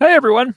Hey everyone.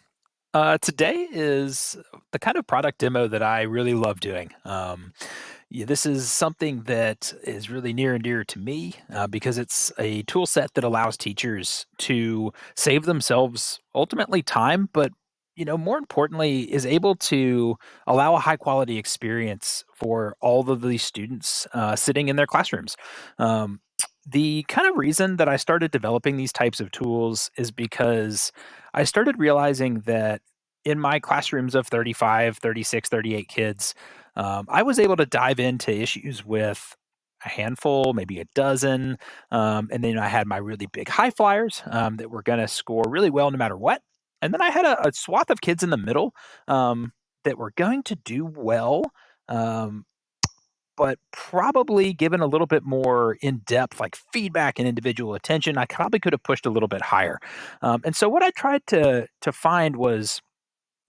Today is the kind of product demo that I really love doing. Yeah, this is something that is really near and dear to me because it's a tool set that allows teachers to save themselves ultimately time, but more importantly, is able to allow a high quality experience for all of these students sitting in their classrooms. Um, the kind of reason that I started developing these types of tools is because I started realizing that in my classrooms of 35, 36, 38 kids, I was able to dive into issues with a handful, maybe a dozen. And then I had my really big high flyers that were going to score really well no matter what. And then I had a swath of kids in the middle that were going to do well. Um, but probably given a little bit more in-depth, like, feedback and individual attention, I probably could have pushed a little bit higher. And so what I tried to find was,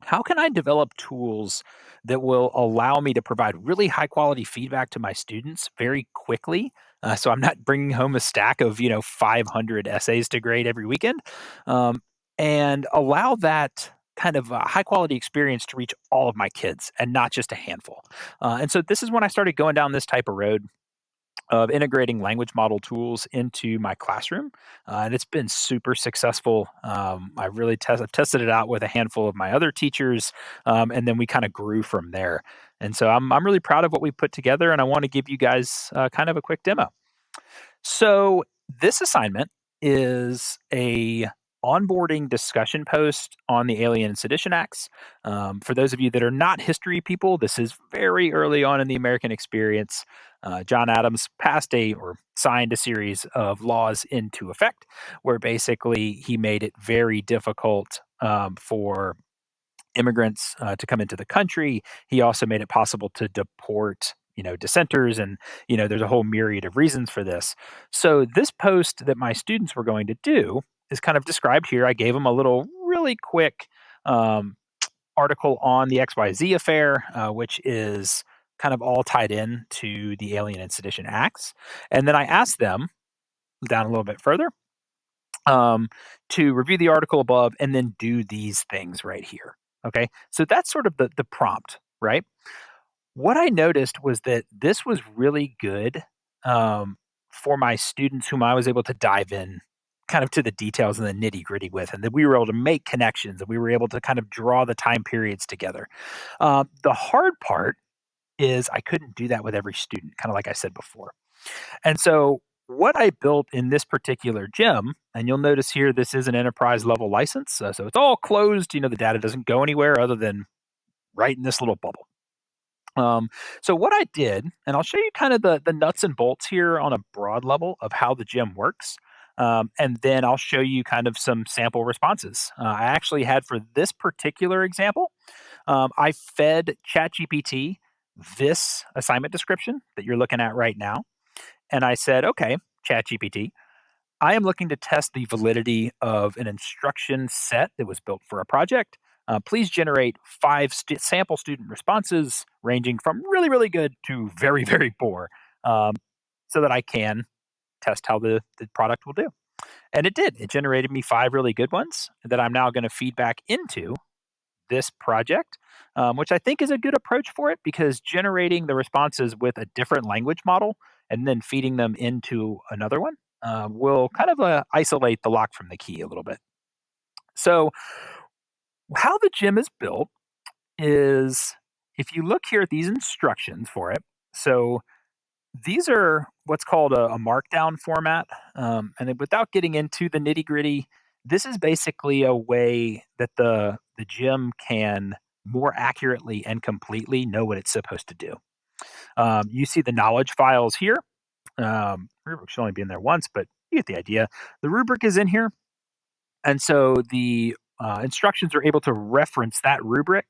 how can I develop tools that will allow me to provide really high quality feedback to my students very quickly? So I'm not bringing home a stack of 500 essays to grade every weekend, um, and allow that kind of high quality experience to reach all of my kids and not just a handful. And so this is when I started going down this type of road of integrating language model tools into my classroom, and it's been super successful. I've tested it out with a handful of my other teachers, and then we kind of grew from there. And so I'm really proud of what we put together, and I want to give you guys kind of a quick demo. So this assignment is a onboarding discussion post on the Alien and Sedition Acts. For those of you that are not history people, this is very early on in the American experience. John Adams passed a or signed a series of laws into effect where basically he made it very difficult for immigrants to come into the country. He also made it possible to deport, dissenters, and there's a whole myriad of reasons for this. So this post that my students were going to do is kind of described here. I gave them a little, really quick um, article on the XYZ affair, which is kind of all tied in to the Alien and Sedition Acts, and then I asked them down a little bit further um, to review the article above and then do these things right here. Okay. So that's sort of the prompt, right? What I noticed was that this was really good for my students whom I was able to dive in kind of to the details and the nitty gritty with, and that we were able to make connections and we were able to kind of draw the time periods together. The hard part is I couldn't do that with every student, kind of like I said before. And so what I built in this particular gem, and you'll notice here this is an enterprise level license, so it's all closed. The data doesn't go anywhere other than right in this little bubble. So what I did, and I'll show you kind of the nuts and bolts here on a broad level of how the gem works. And then I'll show you kind of some sample responses. I actually had for this particular example, I fed ChatGPT this assignment description that you're looking at right now, and I said, okay, ChatGPT, I am looking to test the validity of an instruction set that was built for a project. Please generate five sample student responses ranging from really, really good to very, very poor um, so that I can test how the product will do. And it did. It generated me five really good ones that I'm now going to feed back into this project, which I think is a good approach for it because generating the responses with a different language model and then feeding them into another one will kind of isolate the lock from the key a little bit. So, how the gym is built is if you look here at these instructions for it, so these are what's called a markdown format. Without getting into the nitty gritty, this is basically a way that the gym can more accurately and completely know what it's supposed to do. You see the knowledge files here. Rubric should only be in there once, but you get the idea. The rubric is in here, and so the instructions are able to reference that rubric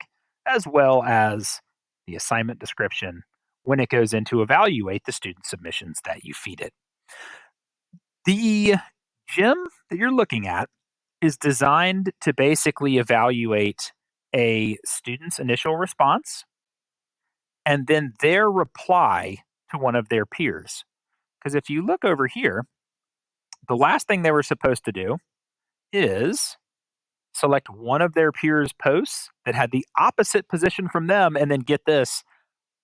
as well as the assignment description when it goes in to evaluate the student submissions that you feed it. The gem that you're looking at is designed to basically evaluate a student's initial response and then their reply to one of their peers. Because if you look over here, the last thing they were supposed to do is select one of their peers' posts that had the opposite position from them, and then get this,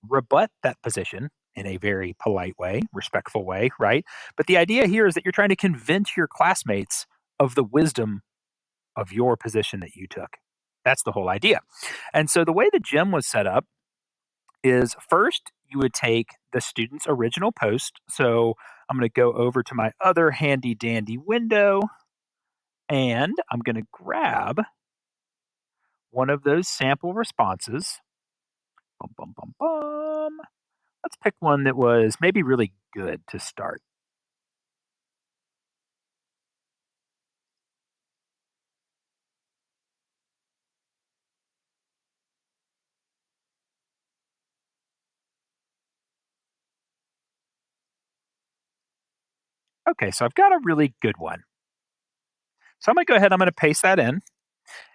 rebut that position in a very polite way, respectful way, right? But the idea here is that you're trying to convince your classmates of the wisdom of your position that you took. That's the whole idea. And so the way the gym was set up is first you would take the student's original post. So I'm going to go over to my other handy dandy window and I'm going to grab one of those sample responses. Bum, bum, bum, bum. Let's pick one that was maybe really good to start. Okay, so I've got a really good one. So I'm going to go ahead, I'm going to paste that in.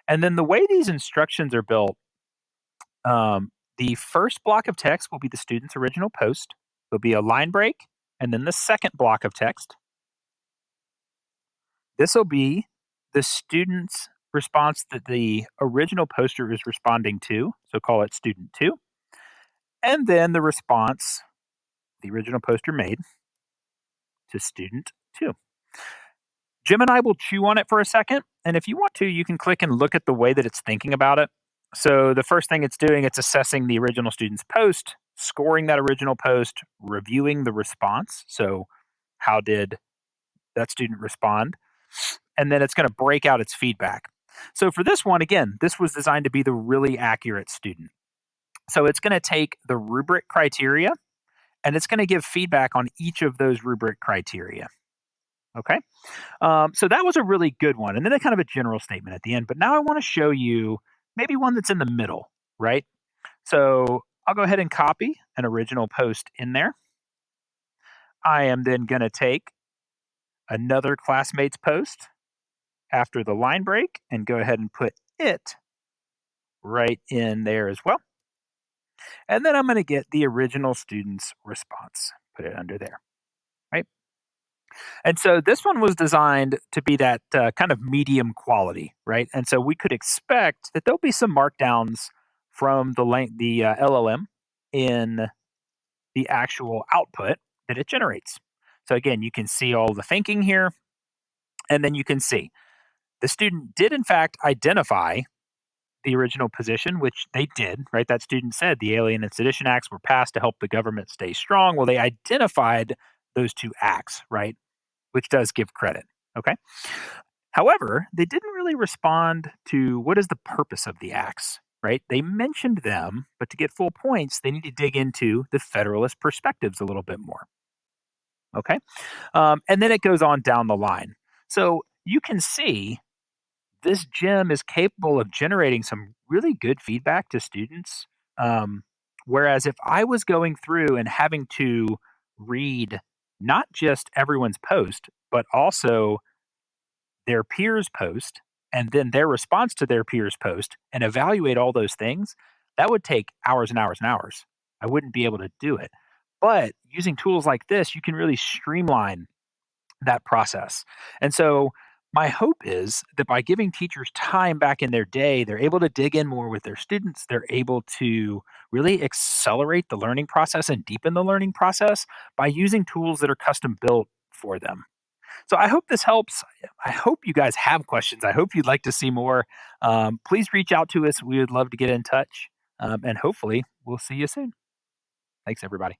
And then the way these instructions are built, the first block of text will be the student's original post. There'll be a line break, and then the second block of text. This will be the student's response that the original poster is responding to. So call it student two. And then the response the original poster made to student two. Jim and I will chew on it for a second. And if you want to, you can click and look at the way that it's thinking about it. So the first thing it's doing, it's assessing the original student's post, scoring that original post, reviewing the response. So how did that student respond? And then it's going to break out its feedback. So for this one, again, this was designed to be the really accurate student. So it's going to take the rubric criteria and it's going to give feedback on each of those rubric criteria. Okay. So that was a really good one. And then a kind of a general statement at the end. But now I want to show you maybe one that's in the middle, right? So I'll go ahead and copy an original post in there. I am then going to take another classmate's post after the line break and go ahead and put it right in there as well. And then I'm going to get the original student's response, put it under there, right? And so this one was designed to be that kind of medium quality, right? And so we could expect that there'll be some markdowns from the LLM in the actual output that it generates. So again, you can see all the thinking here, and then you can see the student did in fact identify the original position, which they did, right? That student said the Alien and Sedition Acts were passed to help the government stay strong. Well, they identified those two acts, right? Which does give credit. Okay. However, they didn't really respond to what is the purpose of the acts, right? They mentioned them, but to get full points, they need to dig into the Federalist perspectives a little bit more. Okay. And then it goes on down the line. So you can see this gym is capable of generating some really good feedback to students. Um, Whereas if I was going through and having to read not just everyone's post, but also their peers post and then their response to their peers post and evaluate all those things, that would take hours and hours and hours. I wouldn't be able to do it. But using tools like this, you can really streamline that process. And so my hope is that by giving teachers time back in their day, they're able to dig in more with their students. They're able to really accelerate the learning process and deepen the learning process by using tools that are custom built for them. So I hope this helps. I hope you guys have questions. I hope you'd like to see more. Please reach out to us. We would love to get in touch. And hopefully, we'll see you soon. Thanks, everybody.